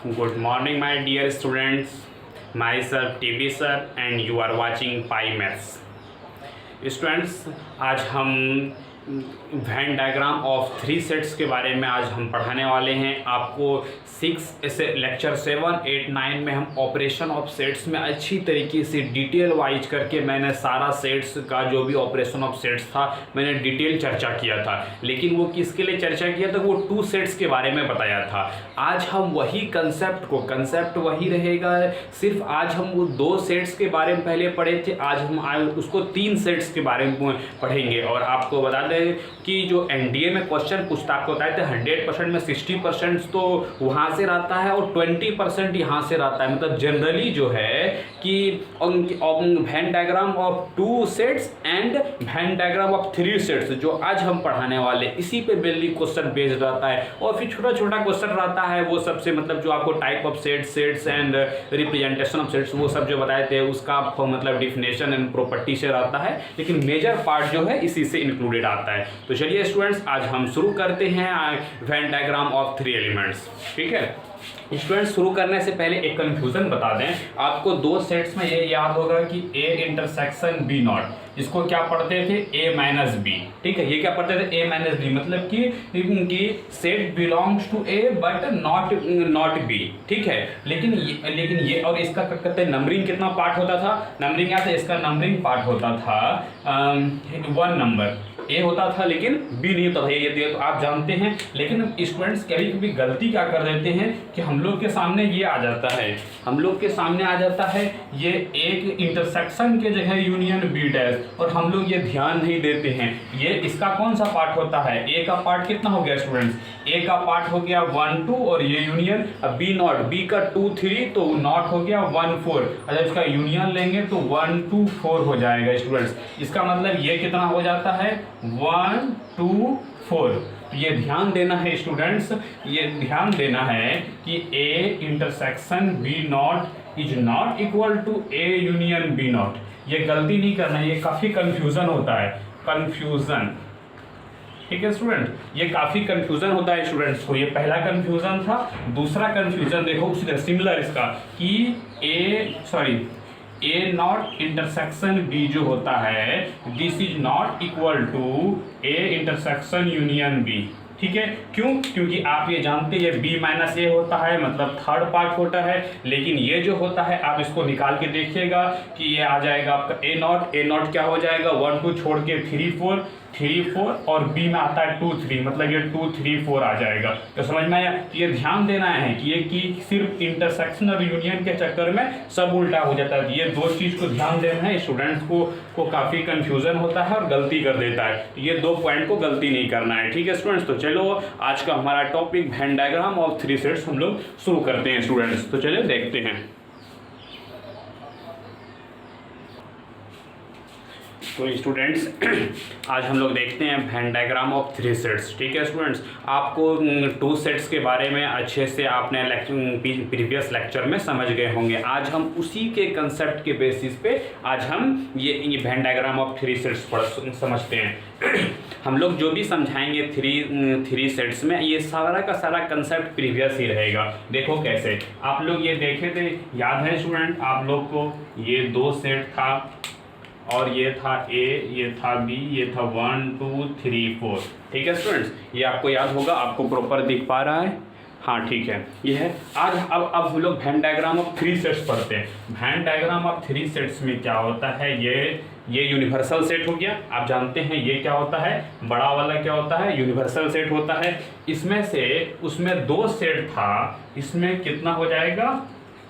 Good morning, my dear students. Myself TB sir, and you are watching Pi Maths. Students, आज हम Venn diagram of 3 sets के बारे में आज हम पढ़ाने वाले हैं आपको। लेक्चर 7, 8, 9 में हम ऑपरेशन ऑफ सेट्स में अच्छी तरीके से डिटेल वाइज करके मैंने सारा सेट्स का जो भी ऑपरेशन ऑफ सेट्स था मैंने डिटेल चर्चा किया था। लेकिन वो किसके लिए चर्चा किया था? वो 2 सेट्स के बारे में बताया था। आज हम वही कंसेप्ट वही रहेगा, सिर्फ आज हम वो 2 सेट्स के बारे में पहले पढ़े थे, आज हम उसको 3 सेट्स के बारे में पढ़ेंगे। और आपको बता दें कि जो एनडीए में क्वेश्चन पूछता, आपको बताए थे 100% में 60% तो वहाँ से रहता है और 20% यहाँ से रहता है। मतलब जनरली जो है कि Venn diagram of 2 sets and Venn diagram of 3 sets जो आज हम पढ़ाने वाले, इसी पे बेली क्वेश्चन बेस्ड रहता है। और फिर छोटा छोटा क्वेश्चन रहता है वो सबसे, मतलब जो आपको type of sets and representation of sets वो सब जो बताए थे उसका आपको मतलब डिफिनेशन एंड प्रॉपर्टी से रहता है, लेकिन मेजर पार्ट जो है इसी से इंक्लूडेड आता है। तो चलिए स्टूडेंट्स, आज हम शुरू करते हैं वेन डायग्राम ऑफ 3 एलिमेंट्स। ठीक है स्टूडेंट्स, शुरू करने से पहले एक कंफ्यूजन बता दें आपको। 2 सेट्स में ये याद होगा कि A इंटरसेक्शन B नॉट, इसको क्या पढ़ते थे? A minus B। ठीक है, ये क्या पढ़ते थे? A माइनस B, मतलब कि set belongs to A but not B। ठीक है, लेकिन ये और इसका क्या कहते हैं, नंबरिंग कितना पार्ट होता था? नंबरिंग क्या था? इसका नंबरिंग पार्ट होता था 1 नंबर, A होता था लेकिन B नहीं होता था। ये तो आप जानते हैं। लेकिन स्टूडेंट्स कभी कभी गलती क्या कर देते हैं कि हम लोग के सामने ये आ जाता है, ये एक इंटरसेक्शन के जगह यूनियन B डैश, और हम लोग ये ध्यान नहीं देते हैं। ये इसका कौन सा पार्ट होता है? A का पार्ट कितना हो गया स्टूडेंट्स? A का पार्ट हो गया 1 2 और ये यूनियन B नॉट, B का 2 3 तो नॉट हो गया 1 4। अगर इसका यूनियन लेंगे तो 1 2 4 हो जाएगा स्टूडेंट्स। इसका मतलब ये कितना हो जाता है? 1 2 4। ये ध्यान देना है स्टूडेंट्स, ये ध्यान देना है कि A intersection B not is not equal to A union B not. ये गलती नहीं करना है, ये काफ़ी कंफ्यूजन होता है, कंफ्यूजन। ठीक है स्टूडेंट, ये काफ़ी कंफ्यूजन होता है स्टूडेंट्स को। ये पहला कंफ्यूजन था। दूसरा कंफ्यूजन देखो उसी सिमिलर इसका कि A नॉट इंटरसेक्शन B जो होता है this is not equal to A intersection union B। ठीक है, क्यों? क्योंकि आप ये जानते हैं B माइनस A होता है, मतलब थर्ड पार्ट होता है। लेकिन ये जो होता है आप इसको निकाल के देखिएगा कि ये आ जाएगा आपका A नॉट क्या हो जाएगा? 1 2 छोड़ के 3 4 और B में आता है 2 3, मतलब ये 2 3 4 आ जाएगा। तो समझ में आया? ये ध्यान देना है कि सिर्फ इंटरसेक्शन और यूनियन के चक्कर में सब उल्टा हो जाता है। ये 2 चीज़ को ध्यान देना है। स्टूडेंट्स को काफ़ी कंफ्यूजन होता है और गलती कर देता है। ये 2 पॉइंट को गलती नहीं करना है। ठीक है स्टूडेंट्स, तो चलो आज का हमारा topic Venn diagram of 3 sets हम लोग शुरू करते हैं स्टूडेंट्स। तो चलिए देखते हैं। तो स्टूडेंट्स आज हम लोग देखते हैं वेन डायग्राम ऑफ 3 सेट्स। ठीक है स्टूडेंट्स, आपको 2 सेट्स के बारे में अच्छे से आपने प्रीवियस लेक्चर में समझ गए होंगे। आज हम उसी के कंसेप्ट के बेसिस पे आज हम ये वेन डायग्राम ऑफ 3 सेट्स समझते हैं। हम लोग जो भी समझाएंगे 3 सेट्स में, ये सारा का सारा कंसेप्ट प्रीवियस ही रहेगा। देखो कैसे आप लोग ये देखे थे, याद है स्टूडेंट आप लोग को? ये 2 सेट था और ये था A, ये था B, ये था 1 2 3 4। ठीक है स्टूडेंट्स, ये आपको याद होगा, आपको प्रॉपर दिख पा रहा है? हाँ ठीक है, ये है। आज अब हम लोग वेन डायग्राम ऑफ 3 सेट्स पढ़ते हैं। वेन डायग्राम ऑफ 3 सेट्स में क्या होता है? ये यूनिवर्सल सेट हो गया। आप जानते हैं ये क्या होता है? बड़ा वाला क्या होता है? यूनिवर्सल सेट होता है। इसमें से उसमें 2 सेट था, इसमें कितना हो जाएगा?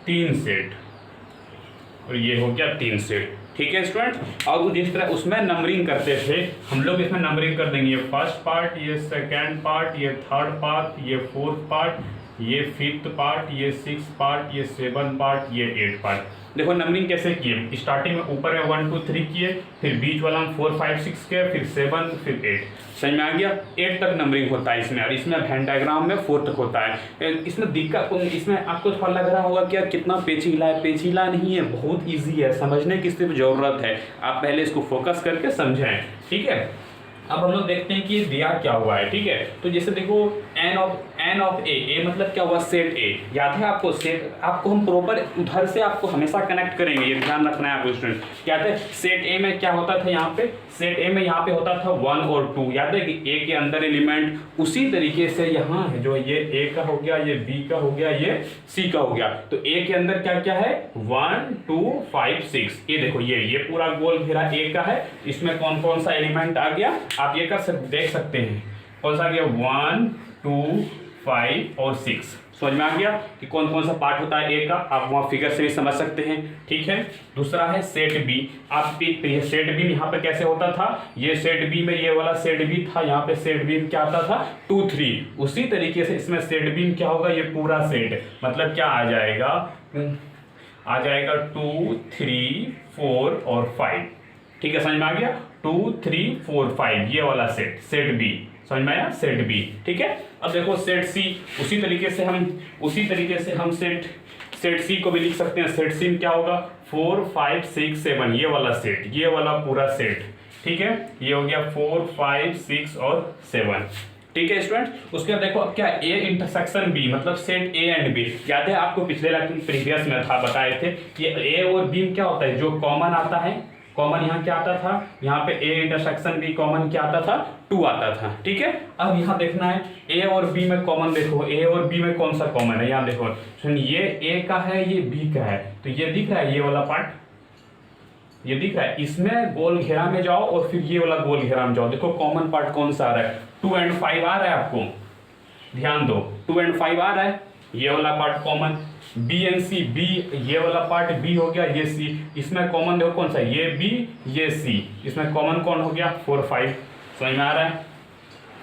3 सेट, और ये हो गया 3 सेट। ठीक है स्टूडेंट, और जिस तरह उसमें नंबरिंग करते थे हम लोग, इसमें नंबरिंग कर देंगे। ये फर्स्ट पार्ट, ये सेकंड पार्ट, ये थर्ड पार्ट, ये फोर्थ पार्ट, ये फिफ्थ पार्ट, ये 6 पार्ट, ये 7 पार्ट, ये 8 पार्ट। देखो नंबरिंग कैसे किए? स्टार्टिंग में ऊपर में 1 2 3 किए, फिर बीच वाला में 4 5 6 किए, फिर 7, फिर 8। समझ में आ गया? 8 तक नंबरिंग होता है इसमें, और इसमें वेन डायग्राम में 4 तक होता है। इसमें दिक्कत, इसमें आपको थोड़ा लग रहा होगा कि यार कितना पेचीला है। पेचीला नहीं है, बहुत ईजी है, समझने की सिर्फ ज़रूरत है। आप पहले इसको फोकस करके समझें। ठीक है, अब हम लोग देखते हैं कि दिया क्या हुआ है। ठीक है, तो जैसे देखो एन ऑफ ए मतलब क्या हुआ, सेट ए। याद है आपको, सेट आपको हम प्रॉपर उधर से आपको हमेशा कनेक्ट करेंगे, ये ध्यान रखना है आपको स्टूडेंट। याद है सेट ए में क्या होता था, यहाँ पे सेट ए में यहाँ पे होता था 1 और 2। याद है कि ए के अंदर एलिमेंट, उसी तरीके से यहाँ है जो ये ए का हो गया, ये बी का हो गया, ये सी का हो गया। तो ए के अंदर क्या क्या है, 1 2 5 6। ये देखो ये पूरा गोल घेरा ए का है, इसमें कौन कौन सा एलिमेंट आ गया आप ये देख सकते हैं। कौन सा आ गया, 1 2 5 और 6। समझ में आ गया कि कौन कौन सा पार्ट होता है ए का, आप वहां फिगर से भी समझ सकते हैं। ठीक है, दूसरा है सेट बी। आप सेट बी यहाँ पे कैसे होता था, ये सेट बी में ये वाला सेट बी था, यहाँ पे सेट बी क्या आता था 2 3। उसी तरीके से इसमें सेट बी क्या होगा, ये पूरा सेट मतलब क्या आ जाएगा, आ जाएगा 2 3 4 और 5। ठीक है, समझ में आ गया, 2 3 4 5 ये वाला सेट, सेट बी। समझ में आया, सेट बी। ठीक है, अब देखो सेट सी, उसी तरीके से हम सेट सी को भी लिख सकते हैं। सेट सी में क्या होगा, 4 5 6 7 ये वाला सेट, ये वाला पूरा सेट। ठीक है, ये हो गया 4 5 6 और 7। ठीक है स्टूडेंट, उसके बाद देखो अब क्या, ए इंटरसेक्शन बी मतलब सेट ए एंड बी। याद है आपको पिछले लेक्चर प्रीवियस में था, बताए थे कि ए और बी में क्या होता है, जो कॉमन आता है, कॉमन यहाँ क्या आता था, यहाँ पे ए इंटरसेक्शन बी कॉमन क्या आता था, 2 आता था। ठीक है, अब यहाँ देखना है ए और बी में कॉमन, देखो ए और बी में कौन सा कॉमन है, यहाँ देखो सुन, ये ए का है, ये बी का है, तो ये दिख रहा है, ये वाला पार्ट ये दिख रहा है। इसमें गोल घेरा में जाओ और फिर ये वाला गोल घेरा में जाओ, देखो कॉमन पार्ट कौन सा आ रहा है, 2 और 5 आ रहा है, आपको ध्यान दो 2 और 5 आ रहा है, ये वाला part common. B and C, B ये वाला पार्ट बी हो गया, ये सी, इसमें कॉमन देखो कौन सा, ये बी ये सी, इसमें कॉमन कौन हो गया 4 5। समझ में आ रहा है,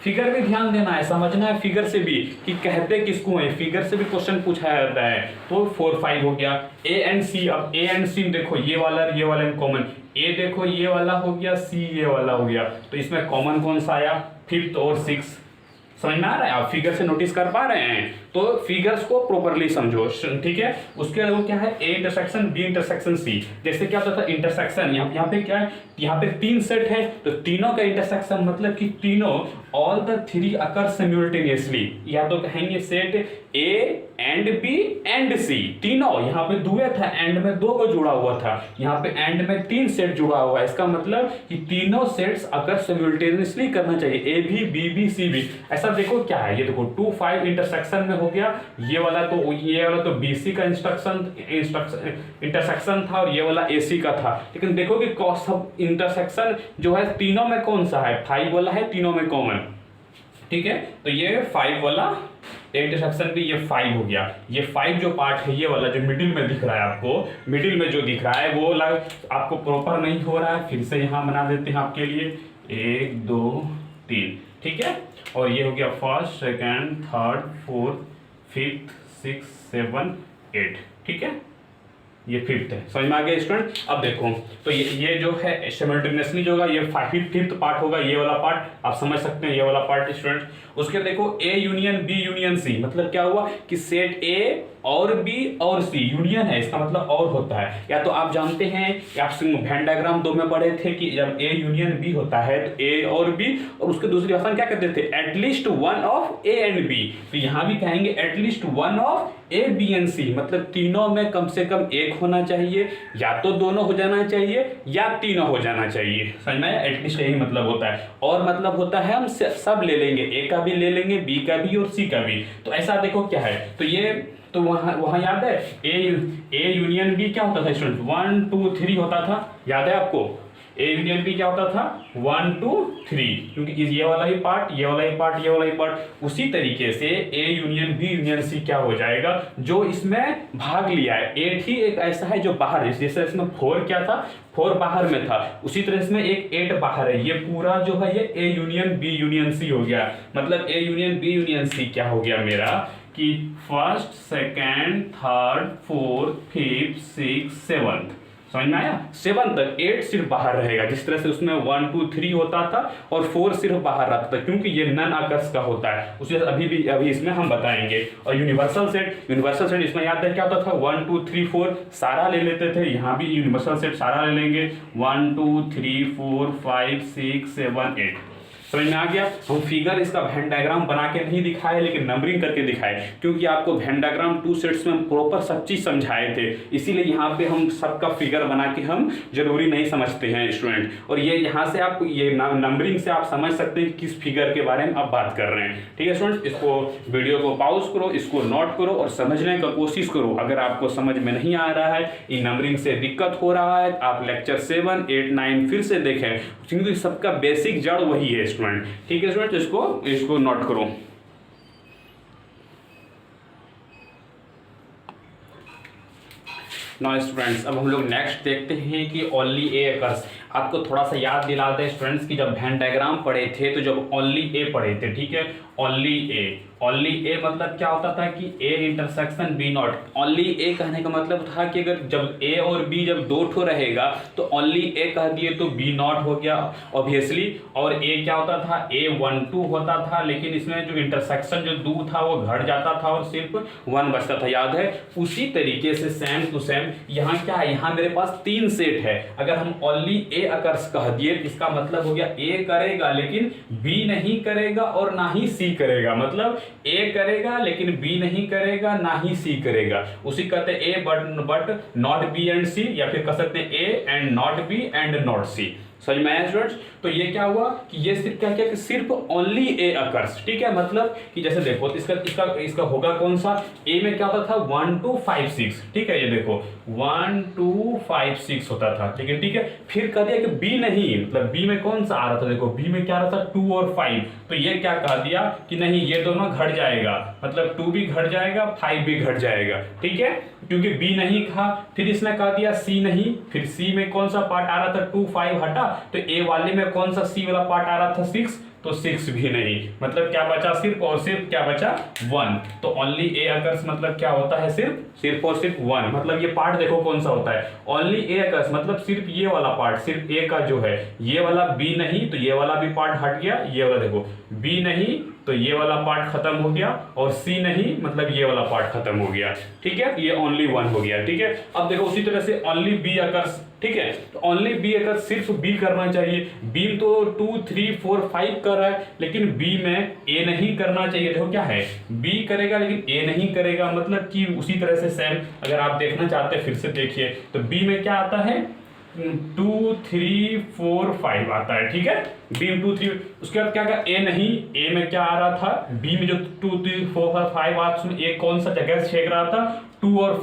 फिगर भी ध्यान देना है, समझना है फिगर से भी कि कहते किसको है, फिगर से भी क्वेश्चन पूछा जाता है। तो 4 5 हो गया। ए एंड सी, अब ए एंड सी देखो ये वाला कॉमन, ए देखो ये वाला हो गया, सी ये वाला हो गया, तो इसमें कॉमन कौन सा आया, 5th और 6। समझ में आ रहा है, आप फिगर से नोटिस कर पा रहे हैं, तो फिगर्स को प्रॉपर्ली समझो। ठीक है, उसके अलावा क्या है, A intersection B intersection C. जैसे क्या होता था इंटरसेक्शन, यहाँ पे क्या है, यहाँ पे 3 सेट है, तो तीनों का इंटरसेक्शन मतलब कि तीनों ऑल द 3 अकर सिम्युल्टेनियसली, या तो कहेंगे set A and B and C, तीनों यहाँ पे दुए था, एंड में 2 को जुड़ा हुआ था, यहाँ पे एंड में 3 सेट जुड़ा हुआ है। इसका मतलब कि तीनों सेट्स अगर सिम्युल्टेनियसली करना चाहिए, ए भी बी भी सी भी। ऐसा देखो क्या है, ये देखो 2 5 इंटरसेक्शन में हो गया, ये वाला तो बीसी का इंटरसेक्शन था और ये वाला एसी का था। लेकिन देखो कि सब इंटरसेक्शन जो है तीनों में कौन सा है, 5 वाला है, तीनों में कॉमन। ठीक है, तो ये 5 वाला इंटरसेक्शन भी ये 5 हो गया। ये 5 जो पार्ट है, ये वाला जो मिडिल में दिख रहा है आपको, मिडिल में जो दिख रहा है वो आपको प्रॉपर नहीं हो रहा है, फिर से यहाँ बना देते हैं आपके लिए, 1 2 3। ठीक है, और ये हो गया 1st 2nd 3rd 4th 5th 6th 7th 8। ठीक है, ये 5th है। समझ में आ गया स्टूडेंट। अब देखो तो ये जो है सिमल्टेनियसली जो होगा, ये 5th पार्ट होगा, ये वाला पार्ट आप समझ सकते हैं, ये वाला पार्ट स्टूडेंट। उसके देखो A union B union C, मतलब क्या हुआ कि सेट ए और बी और सी यूनियन है, इसका मतलब और होता है। या तो आप जानते हैं, आप वेन डायग्राम 2 में पढ़े थे कि जब ए यूनियन बी होता है तो ए और बी, और उसके दूसरी भाषा में क्या कहते थे, at least 1 of A and B. तो यहां भी कहेंगे at least 1 of A B and C, मतलब तीनों में कम से कम एक होना चाहिए, या तो दोनों हो जाना चाहिए या तीनों हो जाना चाहिए। समझ में आया, एटलीस्ट यही मतलब होता है। और मतलब होता है हम सब ले लेंगे, ए का भी ले लेंगे, बी का भी और सी का भी। तो ऐसा देखो क्या है, तो ये तो वहां याद है ए यूनियन बी क्या होता था स्टूडेंट, 1 2 3 होता था। याद है आपको ए यूनियन बी क्या होता था, 1 2 3, क्योंकि ये वाला ही पार्ट, ये वाला ही पार्ट, ये वाला ही पार्ट। उसी तरीके से A union B union C क्या हो जाएगा, जो इसमें भाग लिया है 8 ही एक ऐसा है जो बाहर है। जैसे इसमें 4 क्या था, 4 बाहर में था, उसी तरह इसमें एक 8 बाहर है। ये पूरा जो है ये A union B union C हो गया। मतलब A union B union C क्या हो गया मेरा कि 1st 2nd 3rd 4th 5th 6th 7th। समझ में आया, 7 तक 8 सिर्फ बाहर रहेगा, जिस तरह से उसमें 1 2 3 होता था और 4 सिर्फ बाहर रहता था, क्योंकि ये नन आकर्ष का होता है। उसे अभी इसमें हम बताएंगे। और यूनिवर्सल सेट इसमें याद है क्या होता था, 1 2 3 4 सारा ले लेते थे। यहाँ भी यूनिवर्सल सेट सारा ले लेंगे, 1 2 3 4 5 6 7 8। समझ में आ गया। हम फिगर इसका वेन डायग्राम बना के नहीं दिखाए, लेकिन नंबरिंग करके दिखाए, क्योंकि आपको वेन डायग्राम 2 सेट्स में हम प्रॉपर सब चीज समझाए थे, इसीलिए यहाँ पे हम सबका फिगर बना के हम जरूरी नहीं समझते हैं स्टूडेंट। और ये यहाँ से आप ये नंबरिंग से आप समझ सकते हैं किस फिगर के बारे में आप बात कर रहे हैं। ठीक है स्टूडेंट, इसको वीडियो को पॉज करो, इसको नोट करो और समझने का कोशिश करो। अगर आपको समझ में नहीं आ रहा है, इन नंबरिंग से दिक्कत हो रहा है, आप लेक्चर 7, 8, 9 फिर से देखें, क्योंकि सबका बेसिक जड़ वही है स्टूडेंट। ठीक है स्टूडेंट, इसको नोट करो। नाउ स्टूडेंट्स, अब हम लोग नेक्स्ट देखते हैं कि ओनली ए अकर्स। आपको थोड़ा सा याद दिलाते हैं स्टूडेंट्स की जब वेन डायग्राम पढ़े थे तो जब ओनली ए पढ़े थे, ठीक है, ओनली ए मतलब क्या होता था कि A intersection B not. Only A कहने का मतलब था कि अगर जब ए और बी जब दो ठो रहेगा तो ओनली ए कह दिए तो बी नॉट हो गया ऑब्वियसली। और ए क्या होता था, A12 होता था, लेकिन इसमें जो इंटरसेक्शन जो 2 था वो घट जाता था और सिर्फ 1 बचता था, याद है। उसी तरीके से सेम टू सेम यहाँ क्या है, यहाँ मेरे पास 3 सेट है। अगर हम ओनली ए अकर्स कह दिए, इसका मतलब हो गया ए करेगा लेकिन बी नहीं करेगा और ना ही सी करेगा। मतलब ए करेगा लेकिन बी नहीं करेगा, ना ही सी करेगा। उसी कहते हैं A but not B and C, या फिर कह सकते हैं A and not B and not C. समझ में आया स्टूडेंट्स? तो ये क्या हुआ कि ये सिर्फ क्या कि सिर्फ ओनली ए अकर्स। ठीक है, मतलब कि जैसे देखो इसका होगा कौन सा, ए में क्या होता था 1 2 5 6। ठीक है, ये देखो 1 2 5 6 होता था, लेकिन ठीक है फिर कह दिया कि बी नहीं, मतलब बी में कौन सा आ रहा था, देखो बी में क्या आ रहा था 2 और 5। तो ये क्या कह दिया कि नहीं ये दोनों घट जाएगा, मतलब 2 भी घट जाएगा 5 भी घट जाएगा। ठीक है, क्योंकि बी नहीं था। फिर इसने कह दिया सी नहीं, फिर सी में कौन सा पार्ट आ रहा था 2 5 हटा, तो ए वाले में कौन सा सी वाला पार्ट आ रहा था 6, तो 6 भी नहीं। मतलब क्या बचा, सिर्फ और सिर्फ क्या बचा 1। तो ओनली ए अकर्स मतलब क्या होता है, सिर्फ और सिर्फ 1। मतलब ये पार्ट देखो कौन सा होता है, ओनली ए अकर्स मतलब सिर्फ ये वाला पार्ट, सिर्फ ए का जो है ये वाला, बी नहीं तो ये वाला भी पार्ट हट गया, ये वाला देखो बी नहीं तो ये वाला पार्ट खत्म हो गया, और सी नहीं मतलब ये वाला पार्ट खत्म हो गया। ठीक है, ये ओनली 1 हो गया। ठीक है, अब देखो उसी तरह से ओनली बी अकर्स। ठीक है, तो ओनली बी अगर सिर्फ बी करना चाहिए, बी तो 2 3 4 5 कर रहा है, लेकिन बी में ए नहीं करना चाहिए। देखो क्या है, बी करेगा लेकिन ए नहीं करेगा, मतलब कि उसी तरह से सेम अगर आप देखना चाहते हैं फिर से देखिए, तो बी में क्या आता है 2 3 4 5 आता है। ठीक है, बी में 2 3, उसके बाद क्या कहा ए नहीं, ए में क्या आ रहा था, बी में जो 2 3 4 5 आ, उसमें ए कौन सा जगह से छेक रहा था 2 और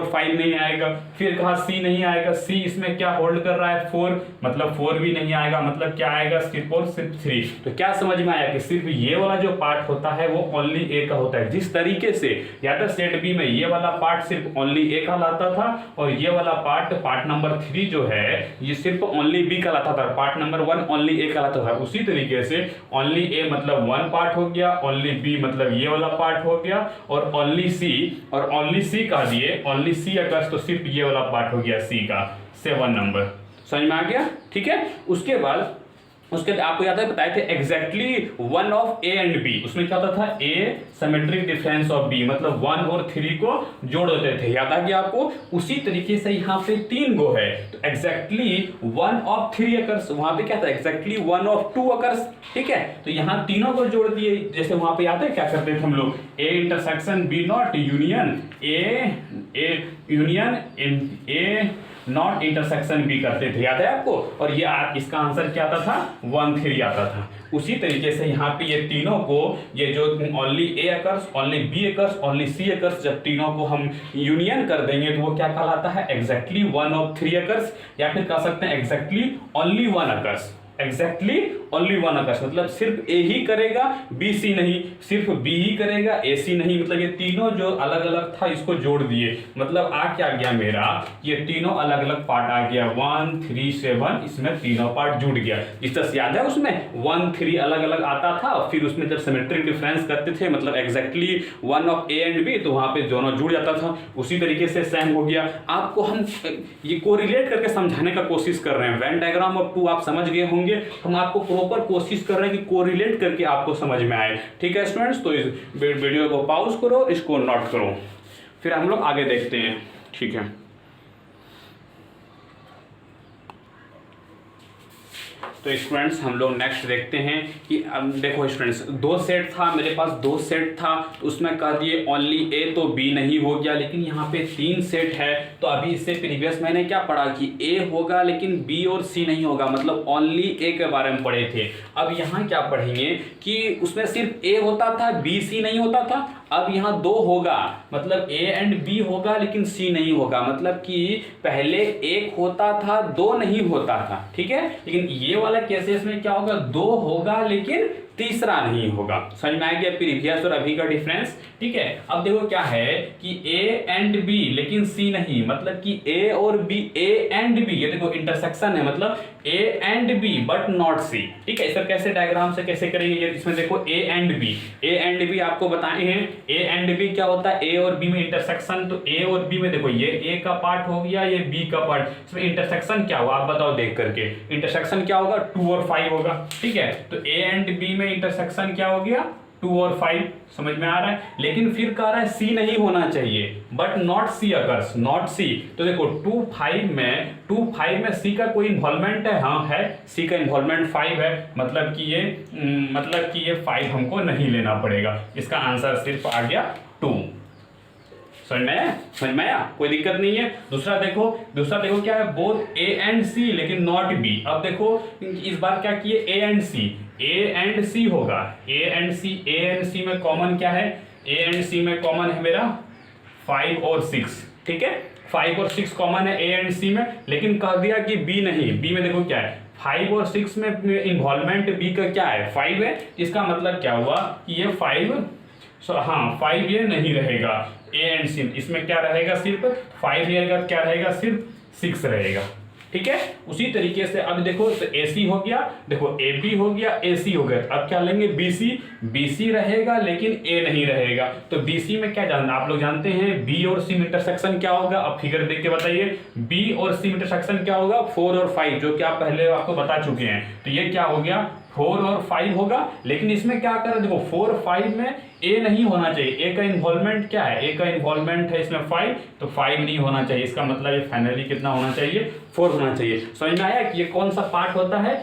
5 नहीं आएगा। फिर कहा सी नहीं आएगा, सी इसमें क्या होल्ड कर रहा है 4, मतलब 4 भी नहीं आएगा, मतलब क्या आएगा सिर्फ और सिर्फ 3। तो क्या समझ में आया कि सिर्फ ये वाला जो पार्ट होता है वो ओनली ए का होता है। जिस तरीके से या तो सेट बी में ये वाला पार्ट सिर्फ ओनली ए का लाता था, और ये वाला पार्ट नंबर 3 जो है ये सिर्फ ओनली बी का लाता था, पार्ट नंबर 1 ओनली ए का लाता था। उसी तरीके से ओनली ए मतलब 1 पार्ट हो गया, ओनली बी मतलब ये वाला पार्ट हो गया, और ओनली सी कह दिए ओनली सी अकर्स तो सिर्फ ये वाला पार्ट हो गया सी का 7 नंबर। समझ में आ गया? ठीक है, उसके बाद आपको याद है बताए थे exactly 1 of A and B. उसमें क्या होता था, A symmetric difference of B, मतलब 1 और 3 को जोड़ देते थे, याद आ गया आपको। उसी तरीके से यहाँ पे 3 गो है, तो एग्जैक्टली 1 ऑफ 3 अकर्स, वहां पे क्या था एग्जैक्टली 1 ऑफ 2 अकर्स। ठीक है, तो यहाँ तीनों को जोड़ दिए, जैसे वहां पे याद है क्या करते थे हम लोग, A intersection B not union A not intersection B करते थे, याद है आपको। और ये इसका आंसर क्या आता था 1 3 आता था। उसी तरीके से यहाँ पे ये तीनों को, ये जो only A occurs, only B occurs, only C occurs, जब तीनों को हम यूनियन कर देंगे तो वो क्या कहलाता है एग्जैक्टली 1 ऑफ 3 अकर्स, या फिर कह सकते हैं exactly only 1 occurs. Exactly only 1 occurs मतलब सिर्फ ए ही करेगा बी सी नहीं, सिर्फ बी ही करेगा ए सी नहीं। मतलब ये तीनों जो अलग अलग था इसको जोड़ दिए, मतलब आ क्या गया मेरा, ये तीनों अलग अलग पार्ट आ गया 1 3 7, इसमें तीनों पार्ट जुड़ गया। इस तरह से याद है उसमें 1 3 अलग अलग आता था, फिर उसमें जब सिमेट्रिक डिफरेंस करते थे मतलब exactly 1 of A and B, तो वहां पे दोनों जुड़ जाता था। उसी तरीके से सेम हो गया। आपको हम ये कोरिलेट करके समझाने का कोशिश कर रहे हैं। वेन डायग्राम ऑफ 2 आप समझ गए होंगे, हम आपको प्रॉपर कोशिश कर रहे हैं कि कोरिलेट करके आपको समझ में आए। ठीक है स्टूडेंट्स, तो इस वीडियो को पॉज करो, इसको नोट करो, फिर हम लोग आगे देखते हैं। ठीक है, तो स्टूडेंट्स हम लोग नेक्स्ट देखते हैं कि अब देखो स्टूडेंट्स, दो सेट था मेरे पास, दो सेट था तो उसमें कह दिए ओनली ए तो बी नहीं हो गया, लेकिन यहाँ पे तीन सेट है। तो अभी इससे प्रीवियस मैंने क्या पढ़ा कि ए होगा लेकिन बी और सी नहीं होगा, मतलब ओनली ए के बारे में पढ़े थे। अब यहाँ क्या पढ़ेंगे कि उसमें सिर्फ ए होता था, बी सी नहीं होता था। अब यहाँ दो होगा, मतलब ए एंड बी होगा लेकिन सी नहीं होगा, मतलब कि पहले एक होता था दो नहीं होता था, ठीक है। लेकिन ये वाला केसेस में क्या होगा, दो होगा लेकिन तीसरा नहीं होगा। समझ में आ गया प्रीवियस और अभी का डिफरेंस, ठीक है। अब देखो क्या है कि ए एंड बी लेकिन सी नहीं, मतलब कि ए और बी, ए एंड बी, ये देखो इंटरसेक्शन है, मतलब A and B but not C, ठीक है। इसका कैसे डायग्राम से कैसे करेंगे, ये इसमें देखो ए एंड बी आपको बताए हैं। ए एंड बी क्या होता है, ए और बी में इंटरसेक्शन, तो ए और बी में देखो ये ए का पार्ट हो गया, ये बी का पार्ट, इसमें इंटरसेक्शन क्या हुआ आप बताओ देख करके। इंटरसेक्शन क्या होगा, 2 और 5 होगा, ठीक है। तो ए एंड बी में इंटरसेक्शन क्या हो गया, 2 और 5, समझ में आ रहा है। लेकिन फिर कह रहा है सी नहीं होना चाहिए, but not C occurs, not C. तो देखो 2 5 में सी का कोई इन्वॉल्वमेंट है, हाँ है, सी का इन्वॉल्वमेंट 5 है, मतलब कि ये 5 हमको नहीं लेना पड़ेगा। इसका आंसर सिर्फ आ गया 2। समझ में आया, कोई दिक्कत नहीं है। दूसरा देखो क्या है, बोथ ए एंड सी लेकिन नॉट बी। अब देखो इस बार क्या किए, ए एंड सी होगा, ए एंड सी में कॉमन क्या है, ए एंड सी में कॉमन है मेरा 5 और 6, ठीक है। 5 और 6 कॉमन है ए एंड सी में, लेकिन कह दिया कि बी नहीं। बी में देखो क्या है, 5 और 6 में इन्वॉल्वमेंट बी का क्या है, 5 है। इसका मतलब क्या हुआ कि ये 5 ये नहीं रहेगा ए एंड सी, इसमें क्या रहेगा, सिर्फ 5 रहेगा, क्या रहेगा, सिर्फ 6 रहेगा, ठीक है। उसी तरीके से अब देखो तो ए सी हो गया, देखो ए बी हो गया, ए सी हो गया। अब क्या लेंगे, बी सी रहेगा लेकिन ए नहीं रहेगा। तो बी सी में क्या जानना, आप लोग जानते हैं बी और सी इंटरसेक्शन क्या होगा। अब फिगर देख के बताइए, बी और सी इंटरसेक्शन क्या होगा, 4 और 5, जो कि आप पहले आपको बता चुके हैं। तो ये क्या हो गया, 4 और 5 होगा। लेकिन इसमें क्या करें, देखो 4 और 5 में ए नहीं होना चाहिए, ए का इन्वॉल्वमेंट क्या है, ए का इन्वॉल्वमेंट है इसमें 5, तो 5 नहीं होना चाहिए। इसका मतलब ये फाइनली कितना होना चाहिए, 4 होना चाहिए। समझ में आया कि ये कौन सा पार्ट होता है,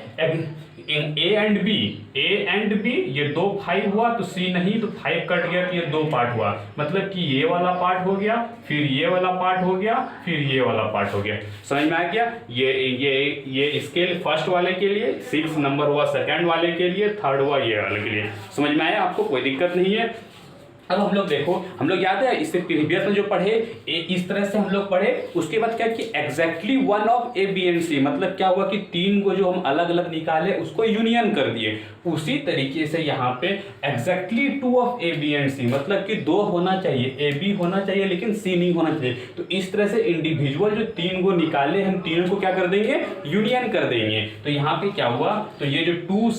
ए एंड बी, ये 2 5 हुआ तो सी नहीं, तो 5 कट गया तो ये 2 पार्ट हुआ, मतलब कि ये वाला पार्ट हो गया, फिर ये वाला पार्ट हो गया, फिर ये वाला पार्ट हो गया। समझ में आ गया। ये स्केल फर्स्ट वाले के लिए 6 नंबर हुआ, सेकंड वाले के लिए, थर्ड हुआ ये वाले के लिए। समझ में आया आपको, कोई दिक्कत नहीं है। अब हम लोग देखो, हम लोग याद है इससे प्रीवियस में जो पढ़े इस तरह से हम लोग पढ़े। उसके बाद क्या कि exactly one of A B and C, मतलब क्या हुआ कि 3 को जो हम अलग अलग निकाले उसको यूनियन कर दिए। उसी तरीके से यहाँ पे exactly 2 of A B and C, मतलब कि 2 होना चाहिए, ए बी होना चाहिए लेकिन सी नहीं होना चाहिए। तो इस तरह से इंडिविजुअल जो 3 को निकाले, हम तीनों को क्या कर देंगे, यूनियन कर देंगे। तो यहाँ पे क्या हुआ, तो ये जो 2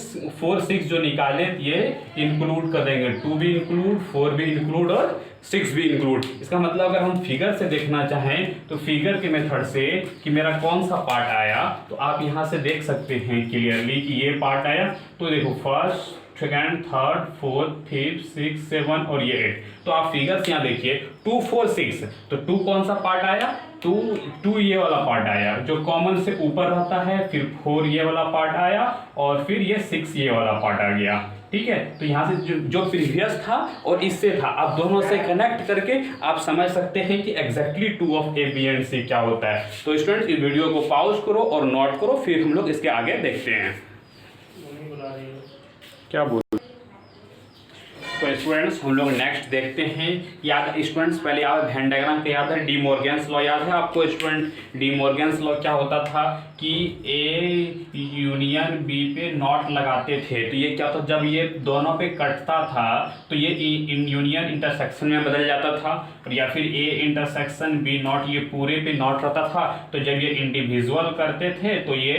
4 6 जो निकाले ये इंक्लूड कर देंगे, 2 भी इंक्लूड, 4 भी इंक्लूड और 6 भी इंक्लूड। इसका मतलब अगर हम फिगर से देखना चाहें तो फिगर के मेथड से कि मेरा कौन सा पार्ट आया, तो आप यहाँ से देख सकते हैं क्लियरली कि ये पार्ट आया। तो देखो first, second, third, fourth, fifth, 6, 7 और ये 8। तो आप फिगर से यहाँ देखिए 2 4 6, तो 2 कौन सा पार्ट आया, 2 ये वाला पार्ट आया जो कॉमन से ऊपर रहता है, फिर 4 ये वाला पार्ट आया और फिर ये 6 ये वाला पार्ट आ गया, ठीक है। तो यहाँ से जो प्रीवियस था और इससे था, आप दोनों से कनेक्ट करके आप समझ सकते हैं कि exactly 2 of A B and C क्या होता है। तो स्टूडेंट्स इस वीडियो को पॉज करो और नोट करो, फिर हम लोग इसके आगे देखते हैं। क्या बोल, तो स्टूडेंट्स हम लोग नेक्स्ट देखते हैं। याद स्टूडेंट्स पहले याद वेन डायग्राम का याद है, डी मॉर्गन्स लॉ याद है आपको स्टूडेंट। डी मॉर्गन्स लॉ क्या होता था कि ए यूनियन बी पे नॉट लगाते थे, तो ये क्या होता, जब ये दोनों पे कटता था तो ये यूनियन इंटरसेक्शन में बदल जाता था, या फिर ए इंटरसेक्शन बी नॉट, ये पूरे पे नॉट रहता था। तो जब ये इंडिविजुअल करते थे तो ये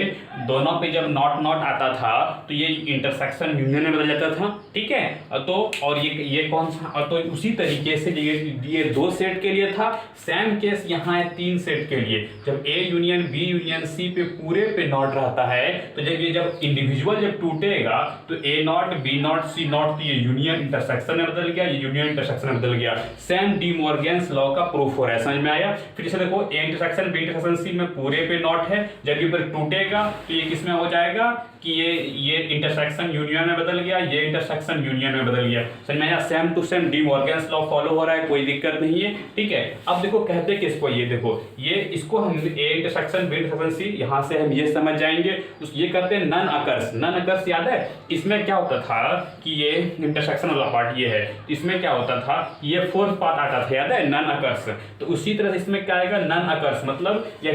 दोनों पे जब नॉट आता था तो ये इंटरसेक्शन यूनियन में बदल जाता था, ठीक है। तो और ये कौन सा, तो उसी तरीके से ये 2 सेट के लिए था। सेम केस यहाँ है 3 सेट के लिए। जब A union B union C पे पूरे पे नॉट रहता है, तो जब इंडिविजुअल जब टूटेगा तो A not B not C not, तो ये यूनियन इंटरसेक्शन में बदल गया, ये यूनियन इंटरसेक्शन में बदल गया। सेम डी मॉर्गन्स लॉ का प्रूफ हो रहा है, समझ में आया। फिर से देखो A intersection B intersection C में पूरे पे नॉट है, जब ये पर टूटेगा तो ये किस में हो जाएगा, कि ये इंटरसेक्शन यूनियन में बदल गया, ये इंटरसेक्शन यूनियन में बदल गया। समझ में आया? Same to same De Morgan's law follow हो रहा है, कोई दिक्कत नहीं है। ठीक है, अब देखो कहते किसको, ये देखो ये इसको हम A intersection B intersection C, यहाँ से हम ये समझ जाएंगे। ये करते हैं नन अकर्स। नन अकर्स याद है? इसमें क्या होता था कि ये इंटरसेक्शन वाला पार्ट ये है, इसमें क्या होता था, ये फोर्थ पार्ट आता था, याद है? None occurs. तो उसी तरह इसमें क्या आएगा, नन अकर्स, मतलब ए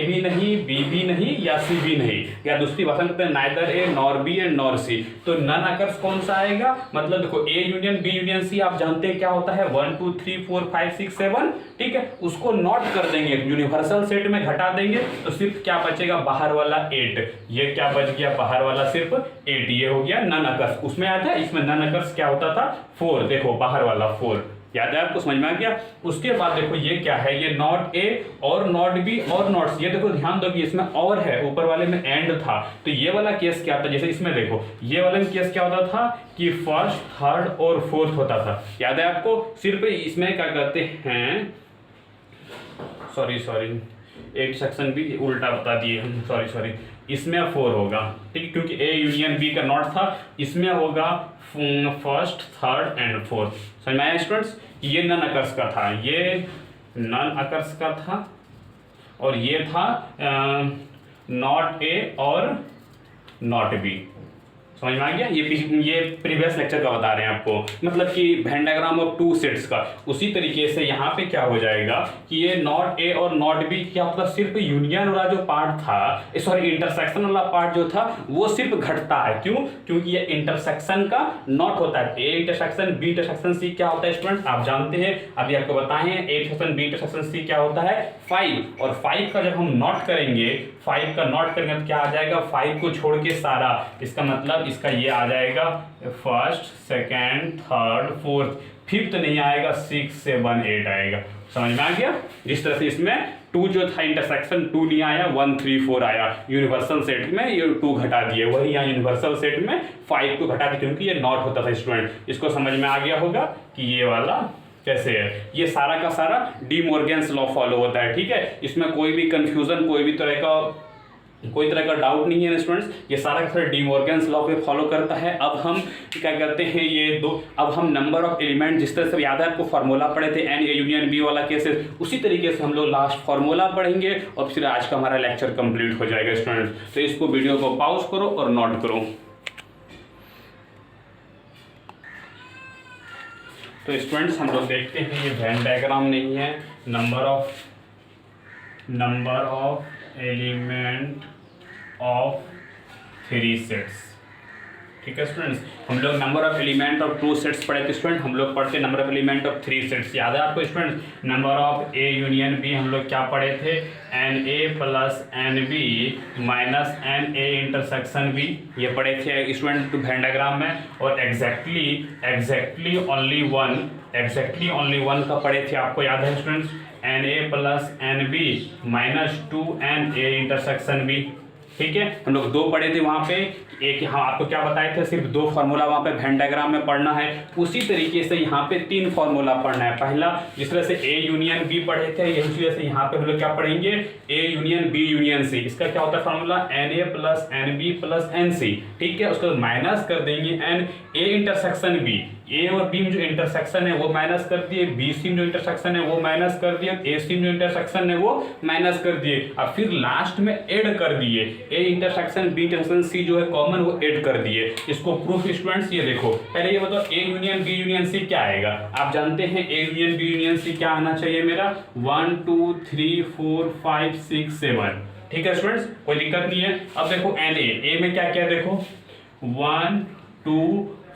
भी नहीं, बी भी नहीं, या सी भी नहीं, या दूसरी भाषा में neither A nor B and nor C. तो नन अकर्स कौन सा आएगा, मतलब देखो A union B union C आप जानते हैं क्या होता है, 1 2 3 4 5 6 7। ठीक है, उसको नॉट कर देंगे, यूनिवर्सल सेट में घटा देंगे, तो सिर्फ क्या बचेगा, बाहर वाला 8। ये क्या बच गया, बाहर वाला सिर्फ 8, ये हो गया नन अकर्स। उसमें आता है, इसमें नन अकर्स क्या होता था, 4, देखो बाहर वाला 4, याद है आपको? समझ में आ गया? उसके बाद देखो ये क्या है, ये नॉट ए और नॉट बी और नॉट सी। ये देखो ध्यान दो कि इसमें और है, ऊपर वाले में एंड था। तो ये वाला केस क्या था, जैसे इसमें देखो ये वाला केस क्या होता था कि फर्स्ट, थर्ड और फोर्थ होता था, याद है आपको? सिर्फ इसमें क्या कहते हैं, सॉरी एक सेक्शन भी उल्टा बता दिए हम, सॉरी इसमें 4 होगा। ठीक, क्योंकि ए यूनियन बी का नॉट था, इसमें होगा फर्स्ट, थर्ड एंड फोर्थ। समझ में आया स्टूडेंट्स? ये नन अकर्स का था, ये नन अकर्स का था, और ये था नॉट ए और नॉट बी। समझ में आ गया? ये प्रीवियस लेक्चर का बता रहे हैं आपको, मतलब कि वेन डायग्राम ऑफ 2 सेट्स का। उसी तरीके से यहाँ पे क्या हो जाएगा कि ये नॉट ए और नॉट बी क्या होता है, सिर्फ यूनियन वाला जो पार्ट था, सॉरी इंटरसेक्शन वाला पार्ट जो था वो सिर्फ घटता है। क्यों? क्योंकि ये इंटरसेक्शन का नॉट होता है। A intersection B intersection C क्या होता है स्टूडेंट्स, आप जानते हैं, अभी आपको बताए हैं। A intersection B intersection C क्या होता है, 5। और 5 का जब हम नॉट करेंगे, 5 का नॉट करेंगे तो क्या आ जाएगा, 5 को छोड़ के सारा, इसका मतलब इसका ये आ जाएगा first, second, third, fourth, fifth नहीं आएगा, 6 7 8 आएगा। समझ में आ गया? जिस तरह से इसमें 2 जो था इंटरसेक्शन 2 नहीं आया, 1 3 4 आया। यूनिवर्सल सेट में ये 2 घटा दिए, वही यहाँ यूनिवर्सल सेट में 5 को घटा दिए, क्योंकि ये नॉट होता था स्टूडेंट। इसको समझ में आ गया होगा कि ये वाला कैसे है। ये सारा का सारा डी मॉर्गन्स लॉ फॉलो होता है। ठीक है, इसमें कोई भी कंफ्यूजन, कोई तरह का डाउट नहीं है स्टूडेंट्स। ये सारा का सारा डी मॉर्गन्स लॉ पे फॉलो करता है। अब हम क्या करते हैं, ये दो, अब हम नंबर ऑफ एलिमेंट, जिस तरह से याद है आपको फार्मूला पढ़े थे एन ए यूनियन बी वाला केसेस, उसी तरीके से हम लोग लास्ट फार्मूला पढ़ेंगे और फिर आज का हमारा लेक्चर कंप्लीट हो जाएगा स्टूडेंट्स। तो इसको वीडियो को पॉज करो और नोट करो। तो स्टूडेंट्स हम लोग देखते हैं, ये वेन डायग्राम नहीं है, number of element of 3 sets. ठीक है स्टूडेंट्स, हम लोग number of element of 2 sets पढ़े थे स्टूडेंट, हम लोग पढ़ते number of element of 3 sets. याद है आपको students? Number of A union B हम लोग क्या पढ़े थे, n A plus n B minus n A intersection B, ये पढ़े थे स्टूडेंट वेन डायग्राम में। और एग्जैक्टली ओनली वन का पढ़े थे, आपको याद है students, n A plus n B minus 2 n A intersection B. ठीक है, हम लोग 2 पढ़े थे वहाँ पे, एक यहाँ आपको क्या बताए थे, सिर्फ 2 फार्मूला वहाँ पे वेन डायग्राम में पढ़ना है। उसी तरीके से यहाँ पे 3 फार्मूला पढ़ना है। पहला, जिस तरह से ए यूनियन बी पढ़े थे, इसी तरह से यहाँ पे हम लोग क्या पढ़ेंगे, A union B union C. इसका क्या होता है formula, n A plus n B plus n C. ठीक है, उसको माइनस कर देंगे n A intersection B, A और बी में जो इंटरसेक्शन है वो माइनस कर दिए, बी सी में जो इंटरसेक्शन है वो माइनस कर दिए, ए सी में जो इंटरसेक्शन है वो माइनस कर दिए, और फिर लास्ट में ऐड कर दिए, A intersection B intersection C जो है कॉमन वो ऐड कर दिए। इसको प्रूफ स्टूडेंट्स ये देखो, पहले ये बताओ A union B union C क्या आएगा। आप जानते हैं A union B union C क्या आना चाहिए मेरा, 1 2 3 4 5 6 7। ठीक है स्टूडेंट्स, कोई दिक्कत नहीं है। अब देखो एन ए में क्या क्या देखो, 1 2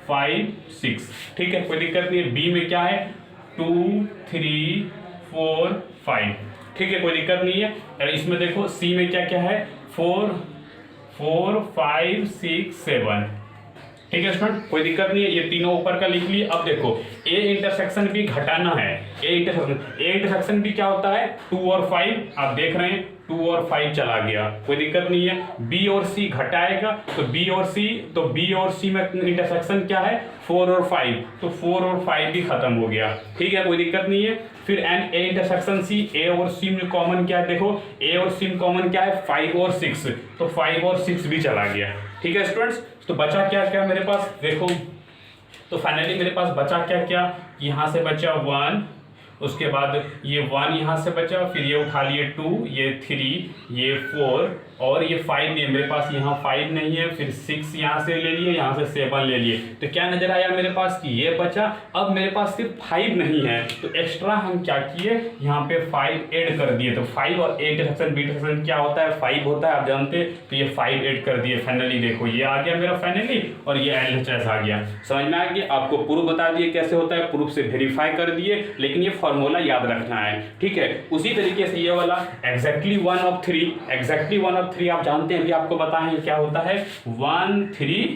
5 6। ठीक है, कोई दिक्कत नहीं है। बी में क्या है, 2 3 4 5। ठीक है, कोई दिक्कत नहीं है। और इसमें देखो सी में क्या क्या है, 4 5 6 7। ठीक है स्टूडेंट, कोई दिक्कत नहीं है, ये तीनों ऊपर का लिख लिए। अब देखो ए इंटरसेक्शन भी घटाना है, ए इंटरसेक्शन भी क्या होता है, 2 और 5। आप देख रहे हैं 2 और 5 चला गया, कोई दिक्कत नहीं है। बी और सी घटाएगा तो बी और सी में इंटरसेक्शन क्या है, 4 और 5, तो 4 और 5 भी खत्म हो गया। ठीक है, कोई दिक्कत नहीं है। फिर एन ए इंटरसेक्शन सी, ए और सी में कॉमन क्या है, देखो ए और सी में कॉमन क्या है, 5 और 6, तो 5 और 6 भी चला गया। ठीक है स्टूडेंट्स, तो बचा क्या क्या मेरे पास देखो, तो फाइनली मेरे पास बचा क्या क्या, यहाँ से बचा 1, उसके बाद ये 1 यहाँ से बचा, फिर ये उठा लिए 2, ये 3, ये 4 और ये 5 नहीं है मेरे पास, यहाँ 5 नहीं है, फिर 6 यहाँ से ले लिए, यहाँ से 7 ले लिए। तो क्या नजर आया मेरे पास कि ये बचा। अब मेरे पास सिर्फ 5 नहीं है, तो एक्स्ट्रा हम क्या किए, यहाँ पे 5 ऐड कर दिए। तो 5 और ए इंटरसेक्शन बी इंटरसेक्शन क्या होता है, 5 होता है, आप जानते हैं। तो ये 5 ऐड कर दिए। फाइनली देखो ये आ गया मेरा फाइनली, और ये LHS आ गया। समझ में आ गया। आपको प्रूफ बता दिए कैसे होता है, प्रूफ से वेरीफाई कर दिए, लेकिन ये फॉर्मूला याद रखना है, ठीक है। उसी तरीके से ये वाला एग्जैक्टली 1 ऑफ 3, एग्जैक्टली 1 ऑफ 3 आप जानते हैं, अभी आपको बताएं क्या होता है 1 3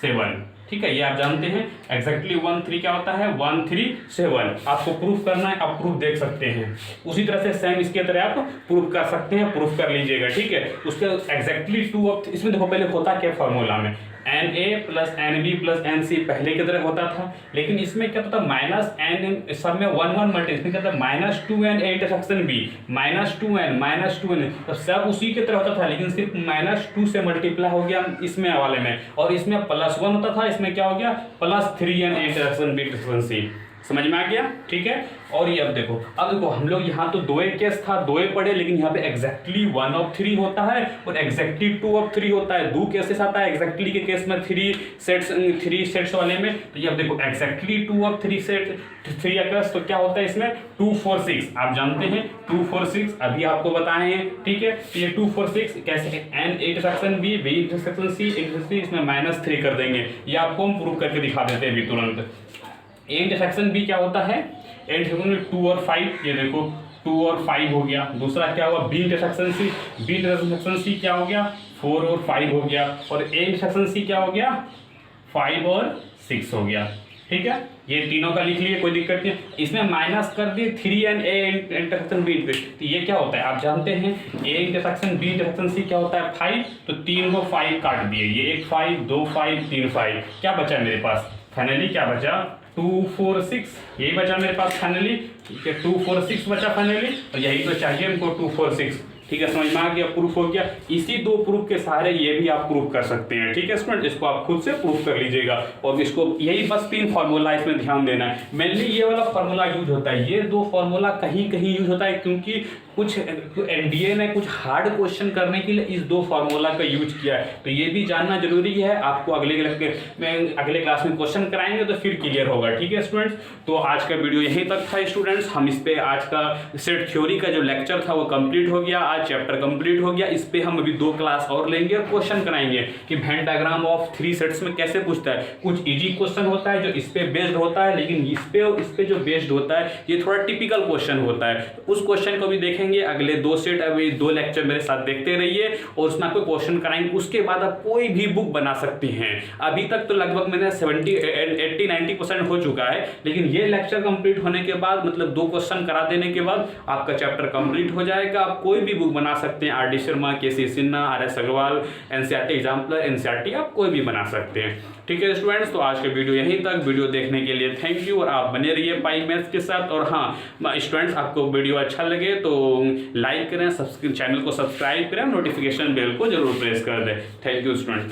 7, ठीक है, ये आप जानते हैं। एग्जैक्टली 1 3 क्या होता है 1 3 7। आपको प्रूफ करना है, आप प्रूफ देख सकते हैं। उसी तरह से सेम इसके तरह आप प्रूफ कर सकते हैं, प्रूफ कर लीजिएगा, ठीक है। उसके एग्जैक्टली 2 ऑफ, इसमें देखो पहले होता क्या फॉर्मूला में, NA plus NB plus NC पहले की तरह होता था, लेकिन इसमें क्या होता माइनस n, सब में 1 1 मल्टी, इसमें क्या होता -2n A intersection B, -2n, तो सब उसी की तरह होता था, लेकिन सिर्फ -2 से मल्टीप्लाई हो गया इसमें वाले में, और इसमें +1 होता था, इसमें क्या हो गया +3n A intersection B intersection C। समझ में आ गया, ठीक है। और ये अब देखो हम लोग यहाँ तो 2 केस था, 2 पढ़े, लेकिन यहाँ पे एग्जैक्टली 1 ऑफ 3 होता है और एग्जैक्टली 2 ऑफ 3 होता है। 2 केसेस आता है एग्जैक्टली के केस में, 3 सेट्स वाले में। तो ये अब देखो एग्जैक्टली 2 ऑफ 3 सेट 3 अकर्स, तो क्या होता है इसमें 2 4 6, आप जानते हैं 2 4 6 अभी आपको बताए हैं, ठीक है। तो ये 2 4 6 कैसे, N intersection B intersection C, इसमें -3 कर देंगे। ये आपको हम प्रूव करके दिखा देते हैं अभी तुरंत। ए इंटरसेक्शन बी क्या होता है, ए इंटरसेक्शन में 2 और 5, ये देखो 2 और 5 हो गया। दूसरा क्या हुआ B intersection C, B intersection C क्या हो गया 4 और 5 हो गया। और ए इंटरसेक्शन सी क्या हो गया 5 और 6 हो गया, ठीक है। ये तीनों का लिख लिए, कोई दिक्कत नहीं। इसमें माइनस कर दिए 3n A इंटरसेक्शन बी, तो ये क्या होता है आप जानते हैं, A intersection B intersection C क्या होता है 5, तो 3 को 5 काट दिए, ये 1 5 2 5 3 5, क्या बचा मेरे पास फाइनली, क्या बचा 2 4 6, यही बचा मेरे पास फाइनली, ठीक है। 2 4 6 बचा फाइनली, और यही तो चाहिए हमको 2 4 6, ठीक है। समझ में आ गया, प्रूफ हो गया। इसी 2 प्रूफ के सहारे ये भी आप प्रूफ कर सकते हैं, ठीक है स्टूडेंट। इसको आप खुद से प्रूफ कर लीजिएगा, और इसको यही बस 3 फार्मूला इसमें ध्यान देना है। मेनली ये वाला फार्मूला यूज होता है, ये 2 फार्मूला कहीं कहीं यूज होता है, क्योंकि कुछ NDA ने कुछ हार्ड क्वेश्चन करने के लिए इस 2 फार्मूला का यूज किया है। तो ये भी जानना जरूरी है आपको, अगले क्लास में क्वेश्चन कराएंगे तो फिर क्लियर होगा, ठीक है स्टूडेंट्स। तो आज का वीडियो यहीं तक था स्टूडेंट्स। हम इस पे आज का सेट थ्योरी का जो लेक्चर था वो कंप्लीट हो गया, आज चैप्टर कंप्लीट हो गया। इस पे हम अभी 2 क्लास और लेंगे और क्वेश्चन कराएंगे कि वेन डायग्राम ऑफ 3 सेट्स में कैसे पूछता है। कुछ इजी क्वेश्चन होता है जो इस पे बेस्ड होता है, लेकिन इस पे जो बेस्ड होता है ये थोड़ा टिपिकल क्वेश्चन होता है। तो उस क्वेश्चन को भी देखेंगे। अगले 2 सेट, अभी 2 लेक्चर मेरे साथ देखते रहिए, और उसमें आपको क्वेश्चन कराएंगे। उसके बाद आप कोई भी बुक बना सकते हैं। अभी तक तो लगभग मैंने 80-90% हो चुका है, लेकिन ये लेक्चर कंप्लीट होने के बाद, मतलब 2 क्वेश्चन करा देने के बाद आपका चैप्टर कंप्लीट हो जाएगा। आप कोई भी बुक बना सकते हैं, RD Sharma, KC Sinha, RS Agarwal, NCERT exemplar, NCERT आप कोई भी बना सकते हैं, ठीक है स्टूडेंट्स। तो आज के वीडियो यहीं तक। वीडियो देखने के लिए थैंक यू, और आप बने रहिए पाई मैथ्स के साथ। और हाँ स्टूडेंट्स, आपको वीडियो अच्छा लगे तो लाइक करें, चैनल को सब्सक्राइब करें, नोटिफिकेशन बेल को जरूर प्रेस कर दें। Thank you student.